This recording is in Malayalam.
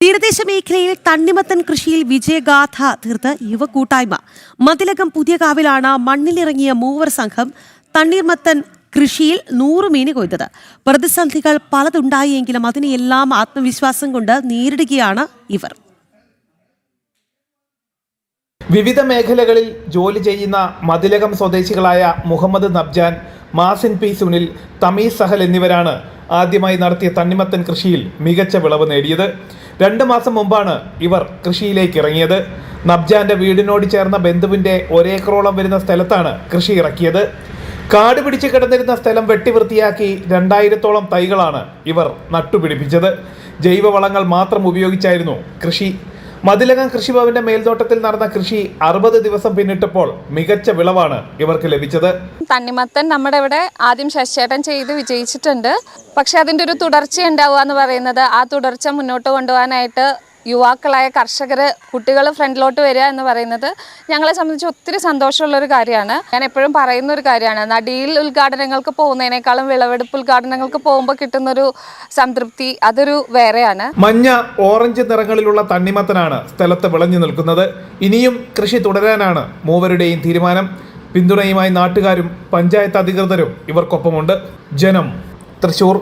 തീരദേശ മേഖലയിൽ തണ്ണിമത്തൻ കൃഷിയിൽ വിജയഗാഥ തീർത്ത് യുവകൂട്ടായ്മ. മതിലകം പുതിയകാവിലാണ് മണ്ണിലിറങ്ങിയ മൂവർ സംഘം തണ്ണീർമത്തൻ കൃഷിയിൽ 100 മീൻ കൊയ്തത്. പ്രതിസന്ധികൾ പലതുണ്ടായെങ്കിലും അതിനെയെല്ലാം ആത്മവിശ്വാസം കൊണ്ട് നേരിടുകയാണ് ഇവർ. വിവിധ മേഖലകളിൽ ജോലി ചെയ്യുന്ന മതിലകം സ്വദേശികളായ മുഹമ്മദ് നബ്ജാൻ, മാസിൻ പി സുനിൽ, തമീസ് സഹൽ എന്നിവരാണ് ആദ്യമായി നടത്തിയ തണ്ണിമത്തൻ കൃഷിയിൽ മികച്ച വിളവ് നേടിയത്. 2 മാസം മുമ്പാണ് ഇവർ കൃഷിയിലേക്ക് ഇറങ്ങിയത്. നബ്ജാന്റെ വീടിനോട് ചേർന്ന ബന്ധുവിന്റെ 1 ഏക്കറോളം വരുന്ന സ്ഥലത്താണ് കൃഷി ഇറക്കിയത്. കാട് പിടിച്ച് കിടന്നിരുന്ന സ്ഥലം വെട്ടിവൃത്തിയാക്കി 2000-ഓളം തൈകളാണ് ഇവർ നട്ടുപിടിപ്പിച്ചത്. ജൈവവളങ്ങൾ മാത്രം ഉപയോഗിച്ചായിരുന്നു കൃഷി. മതിലകം കൃഷിഭവന്റെ മേൽനോട്ടത്തിൽ നടന്ന കൃഷി 60 ദിവസം പിന്നിട്ടപ്പോൾ മികച്ച വിളവാണ് ഇവർക്ക് ലഭിച്ചത്. തണ്ണിമത്തൻ നമ്മുടെ ഇവിടെ ആദ്യം ശശിചേട്ടൻ ചെയ്ത് വിജയിച്ചിട്ടുണ്ട്. പക്ഷെ അതിൻ്റെ ഒരു തുടർച്ച ഉണ്ടാവുക എന്ന് പറയുന്നത്, ആ തുടർച്ച മുന്നോട്ട് കൊണ്ടുപോകാനായിട്ട് യുവാക്കളായ കർഷകർ, കുട്ടികൾ ഫ്രണ്ടിലോട്ട് വരിക എന്ന് പറയുന്നത് ഞങ്ങളെ സംബന്ധിച്ച് ഒത്തിരി സന്തോഷമുള്ളൊരു കാര്യമാണ്. ഞാൻ എപ്പോഴും പറയുന്ന ഒരു കാര്യമാണ്, നടിയിൽ ഉദ്ഘാടനങ്ങൾക്ക് പോകുന്നതിനേക്കാളും വിളവെടുപ്പ് ഉദ്ഘാടനങ്ങൾക്ക് പോകുമ്പോൾ കിട്ടുന്നൊരു സംതൃപ്തി അതൊരു വേറെയാണ്. മഞ്ഞ, ഓറഞ്ച് നിറങ്ങളിലുള്ള തണ്ണിമത്തനാണ് സ്ഥലത്ത് വിളഞ്ഞു നിൽക്കുന്നത്. ഇനിയും കൃഷി തുടരാനാണ് മൂവരുടെയും തീരുമാനം. പിന്തുണയുമായി നാട്ടുകാരും പഞ്ചായത്ത് അധികൃതരും ഇവർക്കൊപ്പമുണ്ട്. ജനം, തൃശ്ശൂർ.